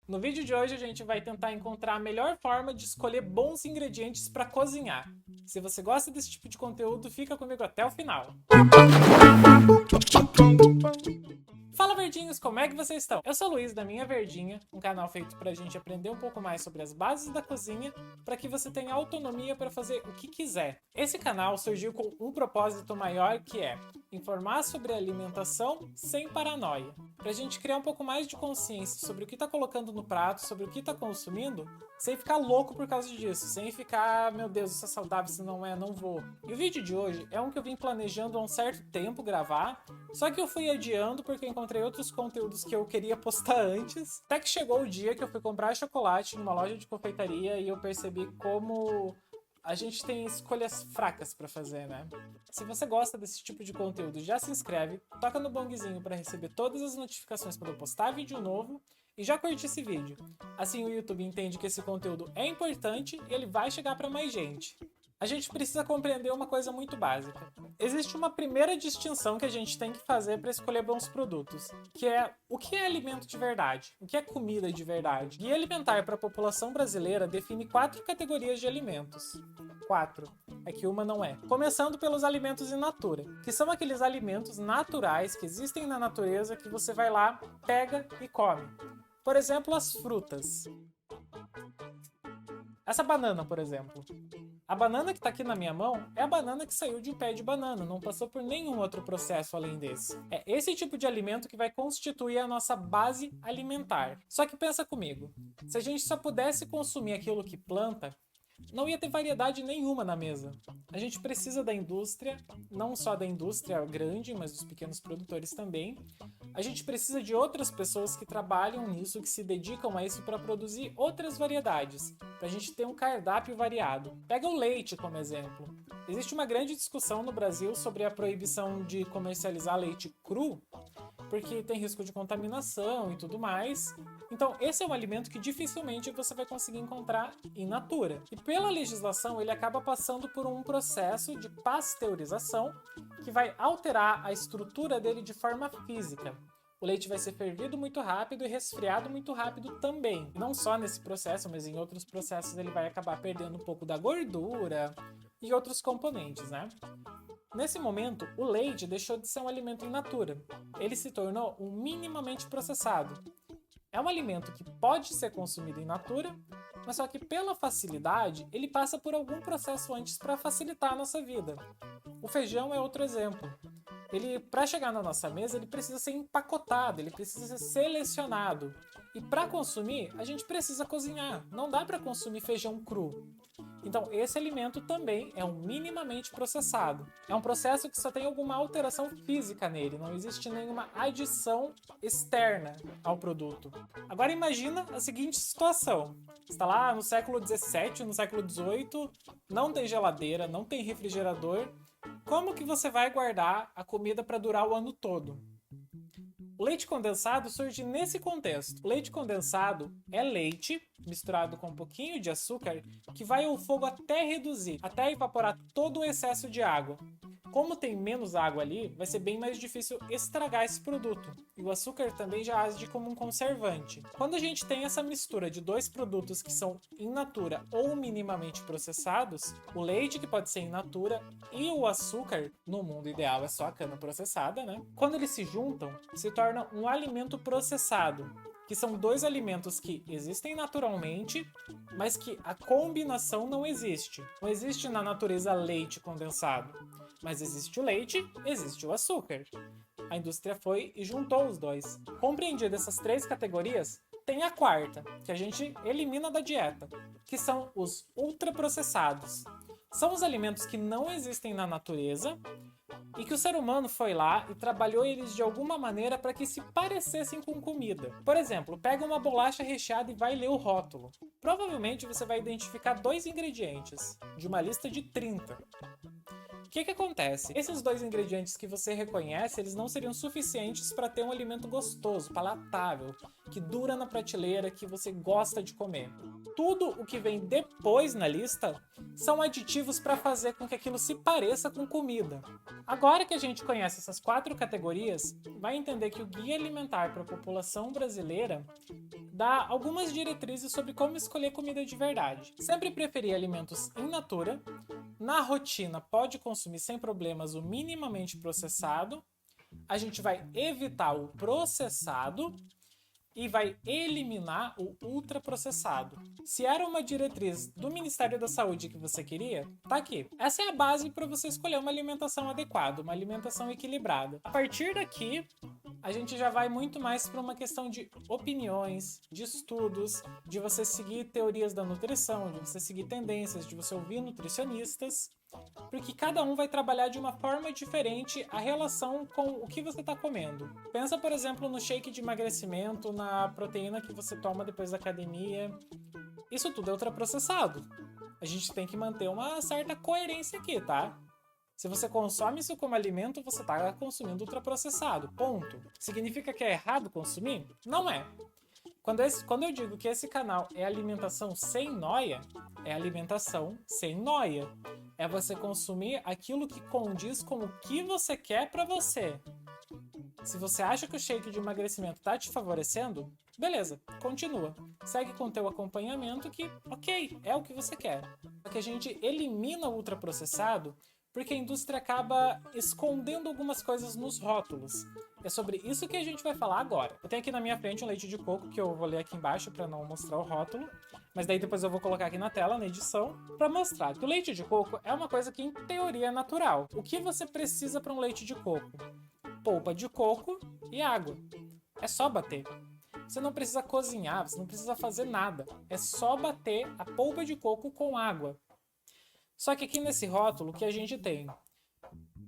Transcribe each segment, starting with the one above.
No vídeo de hoje a gente vai tentar encontrar a melhor forma de escolher bons ingredientes para cozinhar. Se você gosta desse tipo de conteúdo, fica comigo até o final. Fala verdinhos, como é que vocês estão? Eu sou o Luiz da Minha Verdinha, um canal feito pra gente aprender um pouco mais sobre as bases da cozinha, para que você tenha autonomia para fazer o que quiser. Esse canal surgiu com um propósito maior, que é informar sobre alimentação sem paranoia. Pra gente criar um pouco mais de consciência sobre o que tá colocando no prato, sobre o que tá consumindo, sem ficar louco por causa disso, sem ficar, meu Deus, isso é saudável, se não é, não vou. E o vídeo de hoje é um que eu vim planejando há um certo tempo gravar, só que eu fui adiando porque eu encontrei outros conteúdos que eu queria postar antes. Até que chegou o dia que eu fui comprar chocolate numa loja de confeitaria e eu percebi como a gente tem escolhas fracas pra fazer, né? Se você gosta desse tipo de conteúdo, já se inscreve, toca no bongzinho para receber todas as notificações quando eu postar vídeo novo e já curte esse vídeo. Assim o YouTube entende que esse conteúdo é importante e ele vai chegar para mais gente. A gente precisa compreender uma coisa muito básica. Existe uma primeira distinção que a gente tem que fazer para escolher bons produtos, que é o que é alimento de verdade, o que é comida de verdade. Guia Alimentar para a população brasileira define 4 categorias de alimentos. 4. É que uma não é. Começando pelos alimentos in natura, que são aqueles alimentos naturais que existem na natureza que você vai lá, pega e come. Por exemplo, as frutas. Essa banana, por exemplo. A banana que tá aqui na minha mão é a banana que saiu de um pé de banana, não passou por nenhum outro processo além desse. É esse tipo de alimento que vai constituir a nossa base alimentar. Só que pensa comigo, se a gente só pudesse consumir aquilo que planta, não ia ter variedade nenhuma na mesa. A gente precisa da indústria, não só da indústria grande, mas dos pequenos produtores também. A gente precisa de outras pessoas que trabalham nisso, que se dedicam a isso para produzir outras variedades, para a gente ter um cardápio variado. Pega o leite como exemplo. Existe uma grande discussão no Brasil sobre a proibição de comercializar leite cru, porque tem risco de contaminação e tudo mais. Então, esse é um alimento que dificilmente você vai conseguir encontrar in natura. E pela legislação, ele acaba passando por um processo de pasteurização que vai alterar a estrutura dele de forma física. O leite vai ser fervido muito rápido e resfriado muito rápido também. Não só nesse processo, mas em outros processos ele vai acabar perdendo um pouco da gordura e outros componentes, né? Nesse momento, o leite deixou de ser um alimento in natura. Ele se tornou um minimamente processado. É um alimento que pode ser consumido in natura, mas só que pela facilidade, ele passa por algum processo antes para facilitar a nossa vida. O feijão é outro exemplo. Ele, para chegar na nossa mesa, ele precisa ser empacotado, ele precisa ser selecionado. E para consumir, a gente precisa cozinhar. Não dá para consumir feijão cru. Então, esse alimento também é um minimamente processado. É um processo que só tem alguma alteração física nele, não existe nenhuma adição externa ao produto. Agora imagina a seguinte situação. Você está lá no século XVII, no século XVIII, não tem geladeira, não tem refrigerador. Como que você vai guardar a comida para durar o ano todo? O leite condensado surge nesse contexto. O leite condensado é leite misturado com um pouquinho de açúcar que vai ao fogo até reduzir, até evaporar todo o excesso de água. Como tem menos água ali, vai ser bem mais difícil estragar esse produto. E o açúcar também já age como um conservante. Quando a gente tem essa mistura de dois produtos que são in natura ou minimamente processados, o leite, que pode ser in natura, e o açúcar, no mundo ideal é só a cana processada, né? Quando eles se juntam, se torna um alimento processado, que são dois alimentos que existem naturalmente, mas que a combinação não existe. Não existe na natureza leite condensado, mas existe o leite, existe o açúcar. A indústria foi e juntou os dois. Compreendidas essas 3 categorias, tem a quarta, que a gente elimina da dieta, que são os ultraprocessados. São os alimentos que não existem na natureza e que o ser humano foi lá e trabalhou eles de alguma maneira para que se parecessem com comida. Por exemplo, pega uma bolacha recheada e vai ler o rótulo. Provavelmente você vai identificar 2 ingredientes, de uma lista de 30. O que acontece? Esses dois ingredientes que você reconhece, eles não seriam suficientes para ter um alimento gostoso, palatável, que dura na prateleira, que você gosta de comer. Tudo o que vem depois na lista são aditivos para fazer com que aquilo se pareça com comida. Agora que a gente conhece essas 4 categorias, vai entender que o Guia Alimentar para a População Brasileira dá algumas diretrizes sobre como escolher comida de verdade. Sempre preferir alimentos in natura. Na rotina, pode consumir sem problemas o minimamente processado. A gente vai evitar o processado e vai eliminar o ultraprocessado. Se era uma diretriz do Ministério da Saúde que você queria, tá aqui. Essa é a base para você escolher uma alimentação adequada, uma alimentação equilibrada. A partir daqui, a gente já vai muito mais para uma questão de opiniões, de estudos, de você seguir teorias da nutrição, de você seguir tendências, de você ouvir nutricionistas, porque cada um vai trabalhar de uma forma diferente a relação com o que você está comendo. Pensa, por exemplo, no shake de emagrecimento, na proteína que você toma depois da academia. Isso tudo é ultraprocessado. A gente tem que manter uma certa coerência aqui, tá? Se você consome isso como alimento, você está consumindo ultraprocessado, ponto. Significa que é errado consumir? Não é. Quando eu digo que esse canal é alimentação sem noia, é alimentação sem noia. É você consumir aquilo que condiz com o que você quer para você. Se você acha que o shake de emagrecimento está te favorecendo, beleza, continua. Segue com o teu acompanhamento que, ok, é o que você quer. Só que a gente elimina o ultraprocessado porque a indústria acaba escondendo algumas coisas nos rótulos. É sobre isso que a gente vai falar agora. Eu tenho aqui na minha frente um leite de coco, que eu vou ler aqui embaixo para não mostrar o rótulo, mas daí depois eu vou colocar aqui na tela, na edição, para mostrar que o leite de coco é uma coisa que em teoria é natural. O que você precisa para um leite de coco? Polpa de coco e água. É só bater. Você não precisa cozinhar, você não precisa fazer nada. É só bater a polpa de coco com água. Só que aqui nesse rótulo, o que a gente tem?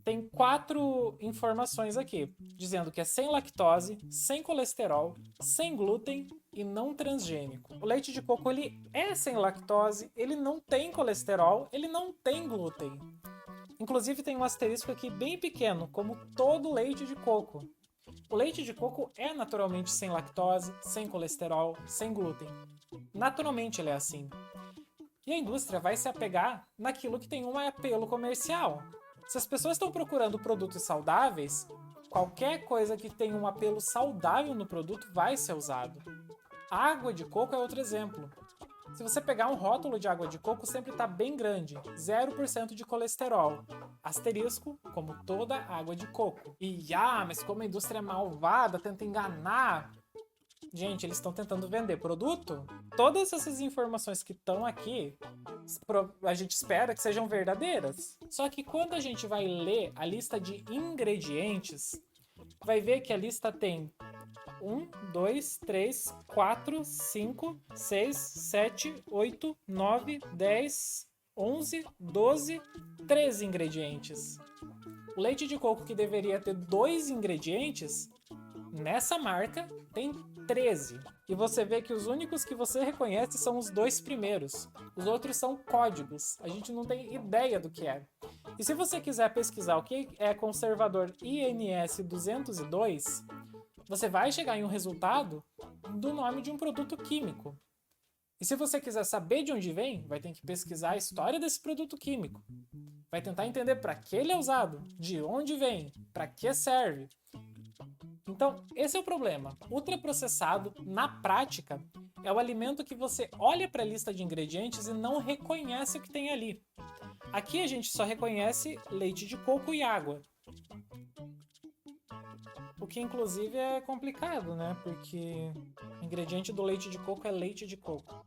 Tem 4 informações aqui, dizendo que é sem lactose, sem colesterol, sem glúten e não transgênico. O leite de coco ele é sem lactose, ele não tem colesterol, ele não tem glúten. Inclusive tem um asterisco aqui bem pequeno, como todo leite de coco. O leite de coco é naturalmente sem lactose, sem colesterol, sem glúten. Naturalmente ele é assim. E a indústria vai se apegar naquilo que tem um apelo comercial. Se as pessoas estão procurando produtos saudáveis, qualquer coisa que tenha um apelo saudável no produto vai ser usado. A água de coco é outro exemplo. Se você pegar um rótulo de água de coco, sempre está bem grande, 0% de colesterol. Asterisco, como toda água de coco. E mas como a indústria é malvada, tenta enganar. Gente, eles estão tentando vender produto? Todas essas informações que estão aqui, a gente espera que sejam verdadeiras. Só que quando a gente vai ler a lista de ingredientes, vai ver que a lista tem 1, 2, 3, 4, 5, 6, 7, 8, 9, 10, 11, 12, 13 ingredientes. O leite de coco que deveria ter 2 ingredientes, nessa marca tem 13. E você vê que os únicos que você reconhece são os 2 primeiros. Os outros são códigos. A gente não tem ideia do que é. E se você quiser pesquisar o que é conservador INS 202, você vai chegar em um resultado do nome de um produto químico. E se você quiser saber de onde vem, vai ter que pesquisar a história desse produto químico. Vai tentar entender para que ele é usado, de onde vem, para que serve. Então, esse é o problema. Ultraprocessado, na prática, é o alimento que você olha para a lista de ingredientes e não reconhece o que tem ali. Aqui a gente só reconhece leite de coco e água. O que inclusive é complicado, né? Porque o ingrediente do leite de coco é leite de coco.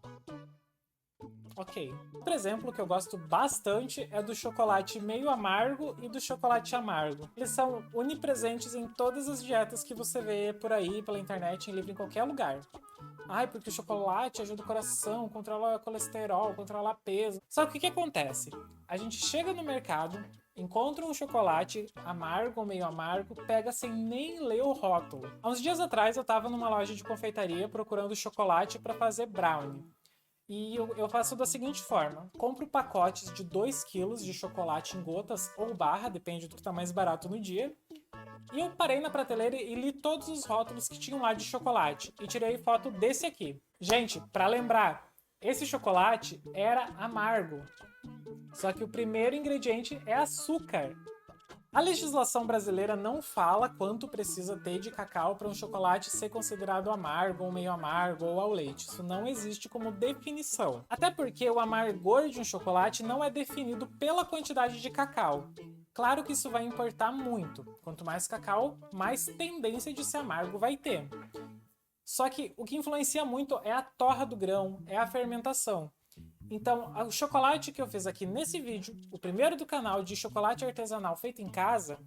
Ok. Outro exemplo que eu gosto bastante é do chocolate meio amargo e do chocolate amargo. Eles são onipresentes em todas as dietas que você vê por aí, pela internet, em livro, em qualquer lugar. Porque o chocolate ajuda o coração, controla colesterol, controla peso. Só que o que acontece? A gente chega no mercado, encontra um chocolate amargo ou meio amargo, pega sem nem ler o rótulo. Há uns dias atrás eu estava numa loja de confeitaria procurando chocolate para fazer brownie. E eu faço da seguinte forma: compro pacotes de 2 kg de chocolate em gotas ou barra, depende do que tá mais barato no dia. E eu parei na prateleira e li todos os rótulos que tinham lá de chocolate e tirei foto desse aqui. Gente, para lembrar, esse chocolate era amargo. Só que o primeiro ingrediente é açúcar. A legislação brasileira não fala quanto precisa ter de cacau para um chocolate ser considerado amargo ou meio amargo ou ao leite. Isso não existe como definição. Até porque o amargor de um chocolate não é definido pela quantidade de cacau. Claro que isso vai importar muito. Quanto mais cacau, mais tendência de ser amargo vai ter. Só que o que influencia muito é a torra do grão, é a fermentação. Então, o chocolate que eu fiz aqui nesse vídeo, o primeiro do canal de chocolate artesanal feito em casa,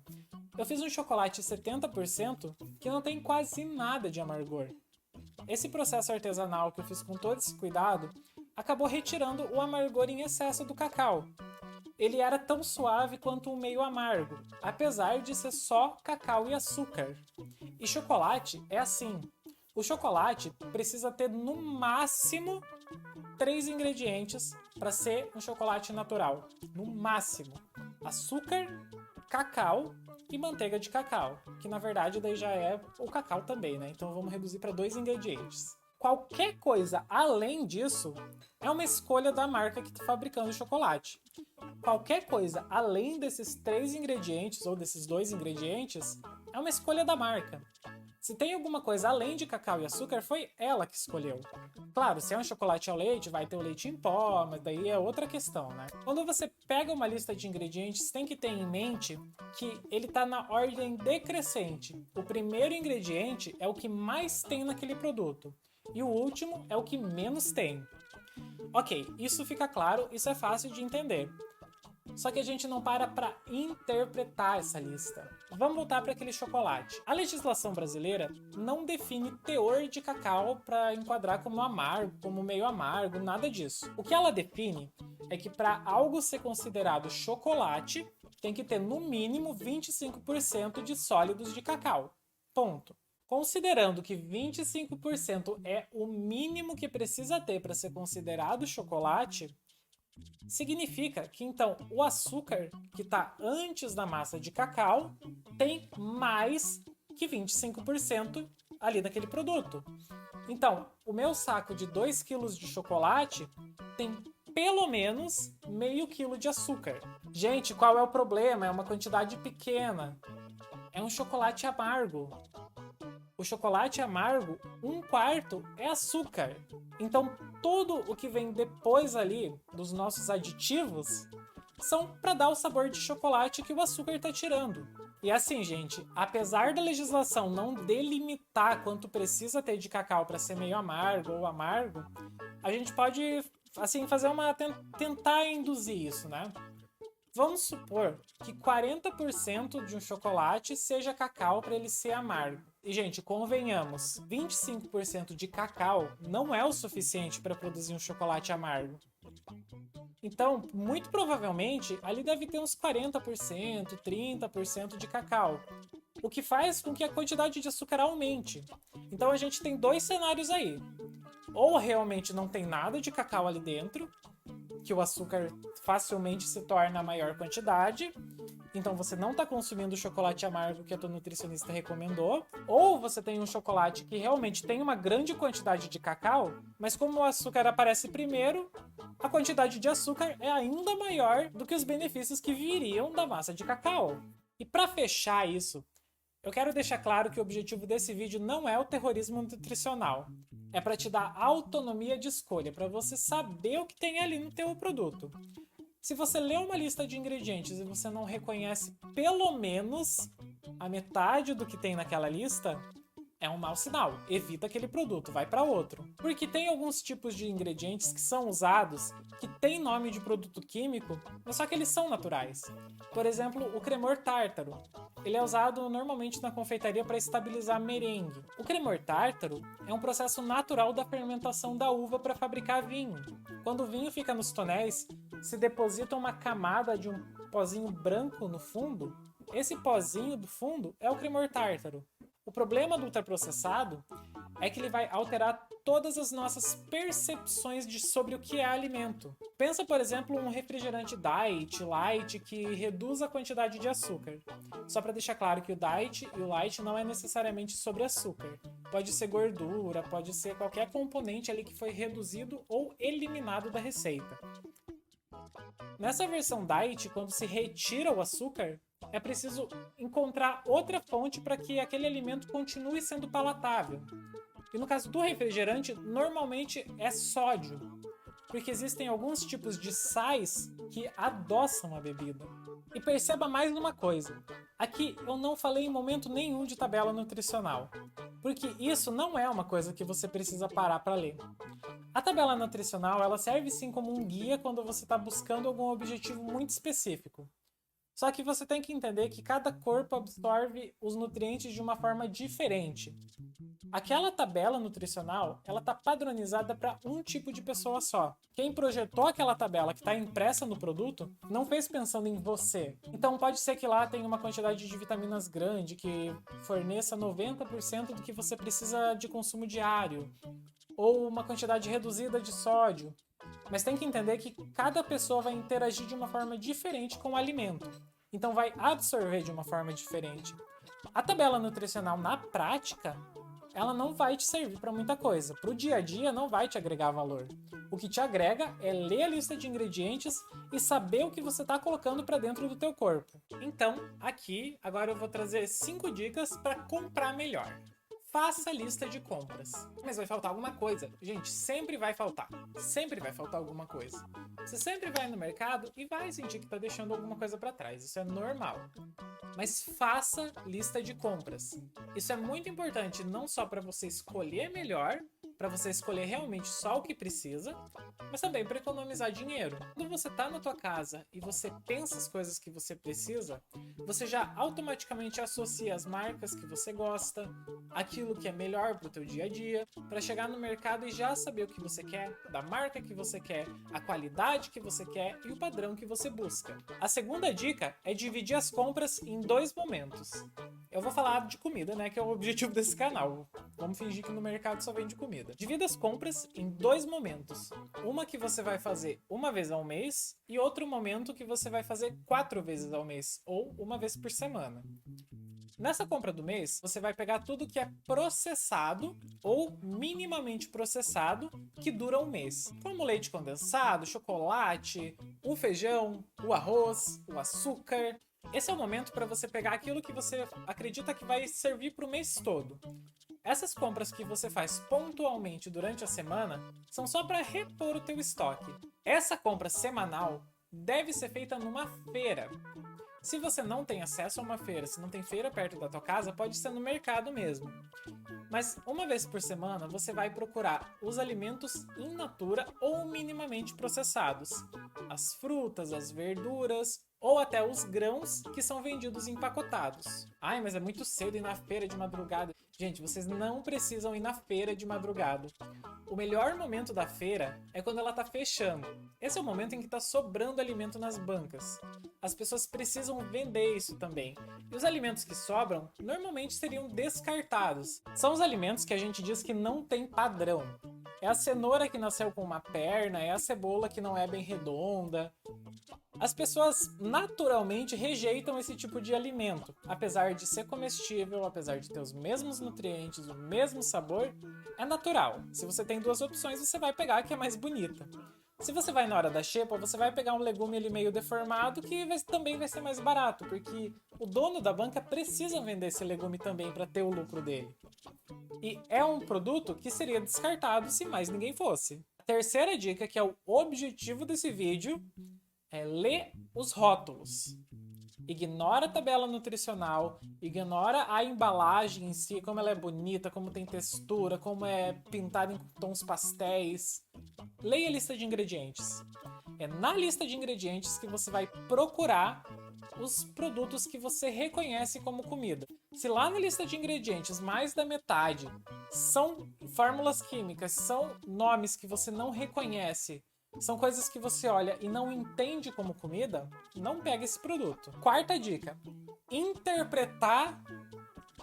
eu fiz um chocolate 70% que não tem quase nada de amargor. Esse processo artesanal que eu fiz com todo esse cuidado acabou retirando o amargor em excesso do cacau. Ele era tão suave quanto um meio amargo, apesar de ser só cacau e açúcar. E chocolate é assim. O chocolate precisa ter no máximo 3 ingredientes para ser um chocolate natural. No máximo. Açúcar, cacau e manteiga de cacau. Que na verdade daí já é o cacau também, né? Então vamos reduzir para 2 ingredientes. Qualquer coisa além disso é uma escolha da marca que está fabricando o chocolate. Qualquer coisa além desses 3 ingredientes ou desses 2 ingredientes é uma escolha da marca. Se tem alguma coisa além de cacau e açúcar, foi ela que escolheu. Claro, se é um chocolate ao leite, vai ter o leite em pó, mas daí é outra questão, né? Quando você pega uma lista de ingredientes, tem que ter em mente que ele está na ordem decrescente. O primeiro ingrediente é o que mais tem naquele produto, e o último é o que menos tem. Ok, isso fica claro, isso é fácil de entender. Só que a gente não para interpretar essa lista. Vamos voltar para aquele chocolate. A legislação brasileira não define teor de cacau para enquadrar como amargo, como meio amargo, nada disso. O que ela define é que para algo ser considerado chocolate, tem que ter no mínimo 25% de sólidos de cacau. Ponto. Considerando que 25% é o mínimo que precisa ter para ser considerado chocolate, significa que então o açúcar que está antes da massa de cacau tem mais que 25% ali naquele produto. Então, o meu saco de 2 kg de chocolate tem pelo menos meio quilo de açúcar. Gente, qual é o problema? É uma quantidade pequena. É um chocolate amargo. O chocolate amargo, 1/4 é açúcar. Então, tudo o que vem depois ali dos nossos aditivos são para dar o sabor de chocolate que o açúcar está tirando. E assim, gente, apesar da legislação não delimitar quanto precisa ter de cacau para ser meio amargo ou amargo, a gente pode assim fazer tentar induzir isso, né? Vamos supor que 40% de um chocolate seja cacau para ele ser amargo. E, gente, convenhamos, 25% de cacau não é o suficiente para produzir um chocolate amargo. Então, muito provavelmente, ali deve ter uns 40%, 30% de cacau, o que faz com que a quantidade de açúcar aumente. Então a gente tem 2 cenários aí. Ou realmente não tem nada de cacau ali dentro, que o açúcar facilmente se torna a maior quantidade, então você não está consumindo o chocolate amargo que a tua nutricionista recomendou, ou você tem um chocolate que realmente tem uma grande quantidade de cacau, mas como o açúcar aparece primeiro, a quantidade de açúcar é ainda maior do que os benefícios que viriam da massa de cacau. E para fechar isso, eu quero deixar claro que o objetivo desse vídeo não é o terrorismo nutricional. É para te dar autonomia de escolha, para você saber o que tem ali no teu produto. Se você lê uma lista de ingredientes e você não reconhece pelo menos a metade do que tem naquela lista, é um mau sinal. Evita aquele produto, vai para outro. Porque tem alguns tipos de ingredientes que são usados, que tem nome de produto químico, mas só que eles são naturais. Por exemplo, o cremor tártaro. Ele é usado normalmente na confeitaria para estabilizar merengue. O cremor tártaro é um processo natural da fermentação da uva para fabricar vinho. Quando o vinho fica nos tonéis, se deposita uma camada de um pozinho branco no fundo. Esse pozinho do fundo é o cremor tártaro. O problema do ultraprocessado é que ele vai alterar todas as nossas percepções sobre o que é alimento. Pensa, por exemplo, um refrigerante diet, light, que reduz a quantidade de açúcar. Só para deixar claro que o diet e o light não é necessariamente sobre açúcar. Pode ser gordura, pode ser qualquer componente ali que foi reduzido ou eliminado da receita. Nessa versão diet, quando se retira o açúcar, é preciso encontrar outra fonte para que aquele alimento continue sendo palatável. E no caso do refrigerante, normalmente é sódio, porque existem alguns tipos de sais que adoçam a bebida. E perceba mais uma coisa, aqui eu não falei em momento nenhum de tabela nutricional, porque isso não é uma coisa que você precisa parar para ler. A tabela nutricional ela serve sim como um guia quando você está buscando algum objetivo muito específico. Só que você tem que entender que cada corpo absorve os nutrientes de uma forma diferente. Aquela tabela nutricional, ela está padronizada para um tipo de pessoa só. Quem projetou aquela tabela que está impressa no produto, não fez pensando em você. Então pode ser que lá tenha uma quantidade de vitaminas grande, que forneça 90% do que você precisa de consumo diário, ou uma quantidade reduzida de sódio. Mas tem que entender que cada pessoa vai interagir de uma forma diferente com o alimento. Então vai absorver de uma forma diferente. A tabela nutricional na prática, ela não vai te servir para muita coisa. Para o dia a dia não vai te agregar valor. O que te agrega é ler a lista de ingredientes e saber o que você está colocando para dentro do teu corpo. Então, aqui, agora eu vou trazer 5 dicas para comprar melhor. Faça lista de compras. Mas vai faltar alguma coisa. Gente, sempre vai faltar. Sempre vai faltar alguma coisa. Você sempre vai no mercado e vai sentir que está deixando alguma coisa para trás. Isso é normal. Mas faça lista de compras. Isso é muito importante não só para você escolher melhor, para você escolher realmente só o que precisa, mas também para economizar dinheiro. Quando você está na tua casa e você pensa as coisas que você precisa, você já automaticamente associa as marcas que você gosta, aquilo que é melhor para o teu dia a dia, para chegar no mercado e já saber o que você quer, da marca que você quer, a qualidade que você quer e o padrão que você busca. A segunda dica é dividir as compras em 2 momentos. Eu vou falar de comida, né, que é o objetivo desse canal. Vamos fingir que no mercado só vende comida. Divida as compras em 2 momentos. Uma que você vai fazer uma vez ao mês e outro momento que você vai fazer 4 vezes ao mês, ou uma vez por semana. Nessa compra do mês, você vai pegar tudo que é processado ou minimamente processado que dura um mês. Como leite condensado, chocolate, o feijão, o arroz, o açúcar. Esse é o momento para você pegar aquilo que você acredita que vai servir para o mês todo. Essas compras que você faz pontualmente durante a semana são só para repor o teu estoque. Essa compra semanal deve ser feita numa feira. Se você não tem acesso a uma feira, se não tem feira perto da tua casa, pode ser no mercado mesmo. Mas uma vez por semana você vai procurar os alimentos in natura ou minimamente processados. As frutas, as verduras ou até os grãos que são vendidos empacotados. Ai, mas é muito cedo ir na feira de madrugada. Gente, vocês não precisam ir na feira de madrugada. O melhor momento da feira é quando ela está fechando. Esse é o momento em que está sobrando alimento nas bancas. As pessoas precisam vender isso também. E os alimentos que sobram normalmente seriam descartados. São os alimentos que a gente diz que não tem padrão. É a cenoura que nasceu com uma perna, é a cebola que não é bem redonda. As pessoas naturalmente rejeitam esse tipo de alimento. Apesar de ser comestível, apesar de ter os mesmos nutrientes, o mesmo sabor, é natural. Se você tem 2 opções, você vai pegar a que é mais bonita. Se você vai na hora da xepa, você vai pegar um legume ali meio deformado que também vai ser mais barato, porque o dono da banca precisa vender esse legume também para ter o lucro dele. E é um produto que seria descartado se mais ninguém fosse. A terceira dica, que é o objetivo desse vídeo, é ler os rótulos. Ignora a tabela nutricional, ignora a embalagem em si, como ela é bonita, como tem textura, como é pintada em tons pastéis. Leia a lista de ingredientes. É na lista de ingredientes que você vai procurar os produtos que você reconhece como comida. Se lá na lista de ingredientes mais da metade são fórmulas químicas, são nomes que você não reconhece, são coisas que você olha e não entende como comida, não pega esse produto. Quarta dica: interpretar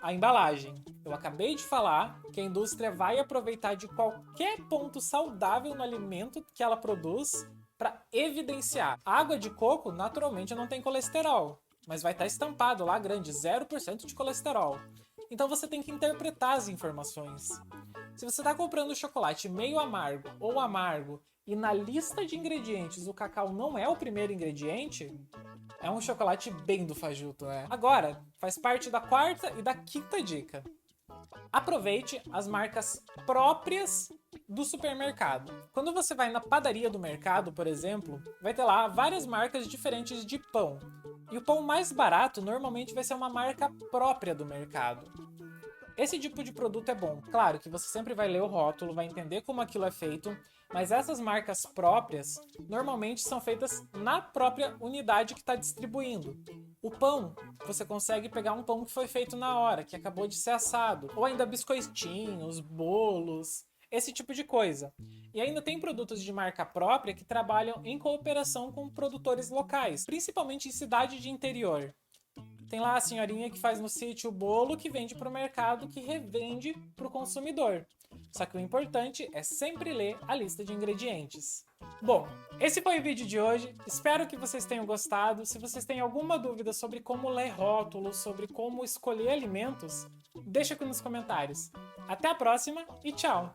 a embalagem. Eu acabei de falar que a indústria vai aproveitar de qualquer ponto saudável no alimento que ela produz para evidenciar. A água de coco naturalmente não tem colesterol, mas vai estar estampado lá grande, 0% de colesterol. Então você tem que interpretar as informações. Se você está comprando chocolate meio amargo ou amargo e na lista de ingredientes o cacau não é o primeiro ingrediente, é um chocolate bem do fajuto, né? Agora, faz parte da quarta e da quinta dica. Aproveite as marcas próprias do supermercado. Quando você vai na padaria do mercado, por exemplo, vai ter lá várias marcas diferentes de pão. E o pão mais barato normalmente vai ser uma marca própria do mercado. Esse tipo de produto é bom. Claro que você sempre vai ler o rótulo, vai entender como aquilo é feito, mas essas marcas próprias normalmente são feitas na própria unidade que está distribuindo. O pão, você consegue pegar um pão que foi feito na hora, que acabou de ser assado, ou ainda biscoitinhos, bolos, esse tipo de coisa. E ainda tem produtos de marca própria que trabalham em cooperação com produtores locais, principalmente em cidade de interior. Tem lá a senhorinha que faz no sítio o bolo que vende para o mercado, que revende para o consumidor. Só que o importante é sempre ler a lista de ingredientes. Bom, esse foi o vídeo de hoje. Espero que vocês tenham gostado. Se vocês têm alguma dúvida sobre como ler rótulos, sobre como escolher alimentos, deixa aqui nos comentários. Até a próxima e tchau!